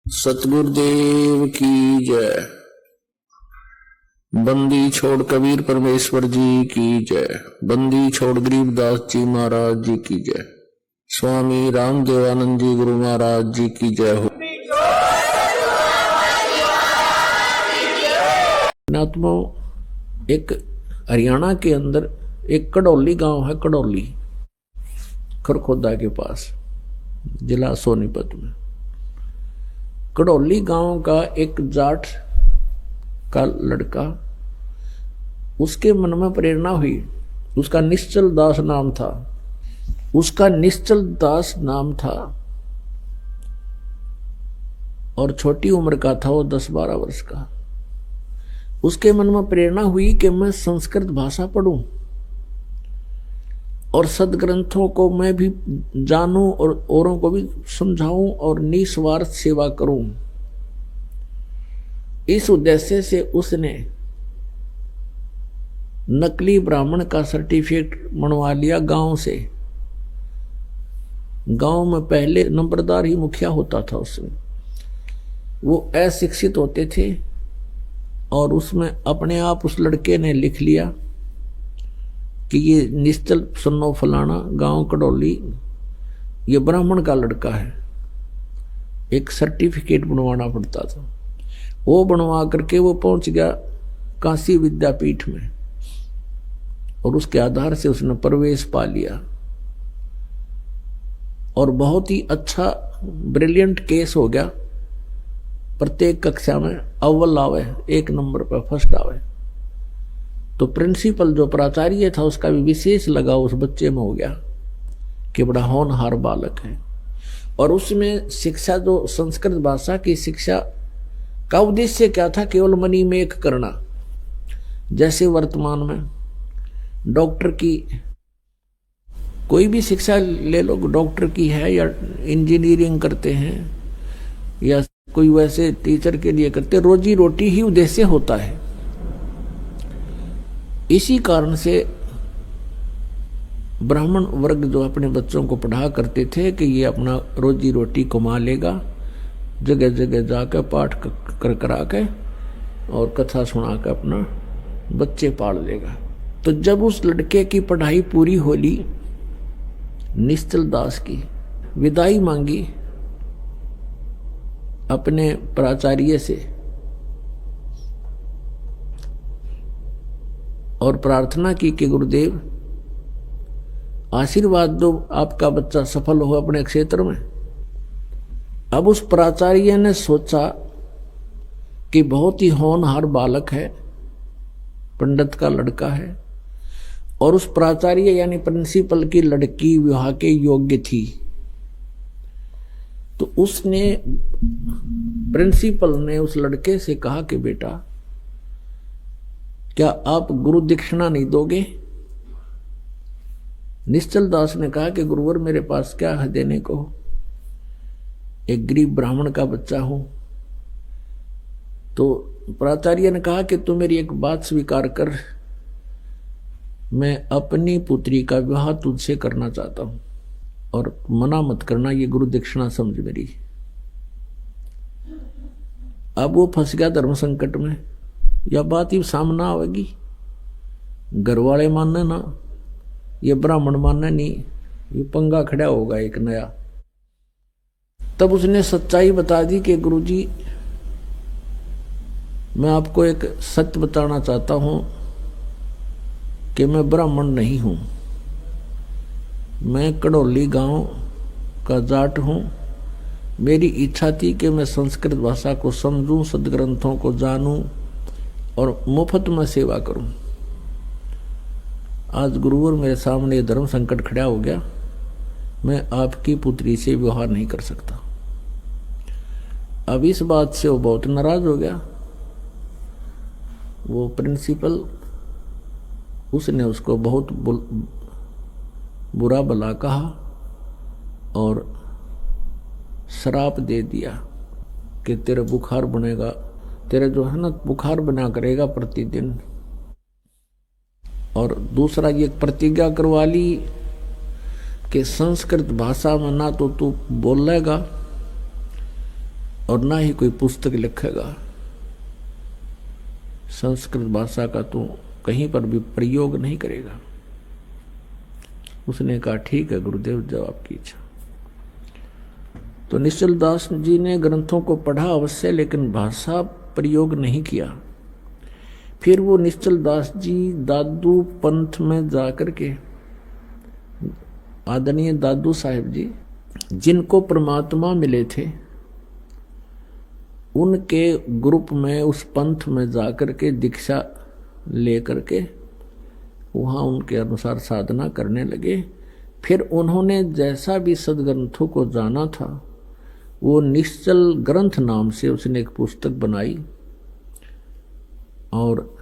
सतगुरुदेव की जय। बंदी छोड़ कबीर परमेश्वर जी की जय। बंदी छोड़ गरीबदास जी महाराज जी की जय। स्वामी रामदेवानंद जी गुरु महाराज जी की जय हो। नात्मो एक हरियाणा के अंदर एक कड़ौली गांव है, कड़ौली खरखोदा के पास, जिला सोनीपत में। कड़ौली गांव का एक जाट का लड़का, उसके मन में प्रेरणा हुई। उसका निश्चल दास नाम था। उसका निश्चल दास नाम था और छोटी उम्र का था वो, 10-12 वर्ष का। उसके मन में प्रेरणा हुई कि मैं संस्कृत भाषा पढ़ूं और सदग्रंथों को मैं भी जानूं और औरों को भी समझाऊं और निस्वार्थ सेवा करूं। इस उद्देश्य से उसने नकली ब्राह्मण का सर्टिफिकेट बनवा लिया गांव से। गांव में पहले नंबरदार ही मुखिया होता था उसमें। वो अशिक्षित होते थे और उसमें अपने आप उस लड़के ने लिख लिया कि ये निश्चल सुन्नो फलाना गांव कड़ौली, ये ब्राह्मण का लड़का है। एक सर्टिफिकेट बनवाना पड़ता था। वो बनवा करके वो पहुंच गया काशी विद्यापीठ में और उसके आधार से उसने प्रवेश पा लिया और बहुत ही अच्छा ब्रिलियंट केस हो गया। प्रत्येक कक्षा में अव्वल आवे, 1 नंबर पर फर्स्ट आवे। तो प्रिंसिपल जो प्राचार्य था उसका भी विशेष लगाव उस बच्चे में हो गया कि बड़ा होनहार बालक है। और उसमें शिक्षा, जो संस्कृत भाषा की शिक्षा का उद्देश्य क्या था? केवल मनी मेक करना। जैसे वर्तमान में डॉक्टर की कोई भी शिक्षा ले लो, डॉक्टर की है या इंजीनियरिंग करते हैं या कोई वैसे टीचर के लिए करते, रोजी रोटी ही उद्देश्य होता है। इसी कारण से ब्राह्मण वर्ग जो अपने बच्चों को पढ़ा करते थे कि ये अपना रोजी रोटी कमा लेगा, जगह जगह जाकर पाठ करा के और कथा सुना के अपना बच्चे पाल लेगा। तो जब उस लड़के की पढ़ाई पूरी होली, निश्चल दास की विदाई मांगी अपने प्राचार्य से और प्रार्थना की कि गुरुदेव आशीर्वाद दो, आपका बच्चा सफल हो अपने क्षेत्र में। अब उस प्राचार्य ने सोचा कि बहुत ही होनहार बालक है, पंडित का लड़का है और उस प्राचार्य यानी प्रिंसिपल की लड़की विवाह के योग्य थी। तो उसने, प्रिंसिपल ने उस लड़के से कहा कि बेटा, क्या आप गुरु दीक्षिणा नहीं दोगे? निश्चल दास ने कहा कि गुरुवर मेरे पास क्या है देने को, एक गरीब ब्राह्मण का बच्चा हूं। तो प्राचार्य ने कहा कि तू मेरी एक बात स्वीकार कर, मैं अपनी पुत्री का विवाह तुझसे करना चाहता हूं और मना मत करना, ये गुरु दीक्षिणा समझ मेरी। अब वो फंस गया धर्म संकट में। यह बात ही सामने आवेगी, घर वाले मानने ना, ये ब्राह्मण मानने नहीं, ये पंगा खड़ा होगा एक नया। तब उसने सच्चाई बता दी कि गुरुजी, मैं आपको एक सत्य बताना चाहता हूं कि मैं ब्राह्मण नहीं हूं, मैं कड़ौली गांव का जाट हूं। मेरी इच्छा थी कि मैं संस्कृत भाषा को समझूं, सदग्रंथों को जानूं और मुफ्त में सेवा करूं। आज गुरुवर मेरे सामने धर्म संकट खड़ा हो गया, मैं आपकी पुत्री से विवाह नहीं कर सकता। अब इस बात से वो बहुत नाराज हो गया। वो प्रिंसिपल, उसने उसको बहुत बुरा भला कहा और श्राप दे दिया कि तेरा बुखार बनेगा, तेरा जो है ना बुखार बना करेगा प्रतिदिन। और दूसरा ये प्रतिज्ञा करवा ली कि संस्कृत भाषा में ना तो तू बोलेगा और ना ही कोई पुस्तक लिखेगा। संस्कृत भाषा का तो कहीं पर भी प्रयोग नहीं करेगा। उसने कहा ठीक है गुरुदेव, जब आपकी इच्छा। तो निश्चल दास जी ने ग्रंथों को पढ़ा अवश्य, लेकिन भाषा प्रयोग नहीं किया। फिर वो निश्चल दास जी दादू पंथ में जाकर के, आदरणीय दादू साहिब जी जिनको परमात्मा मिले थे, उनके ग्रुप में उस पंथ में जाकर के दीक्षा लेकर के वहाँ उनके अनुसार साधना करने लगे। फिर उन्होंने जैसा भी सदग्रंथों को जाना था, वो निश्चल ग्रंथ नाम से उसने एक पुस्तक बनाई और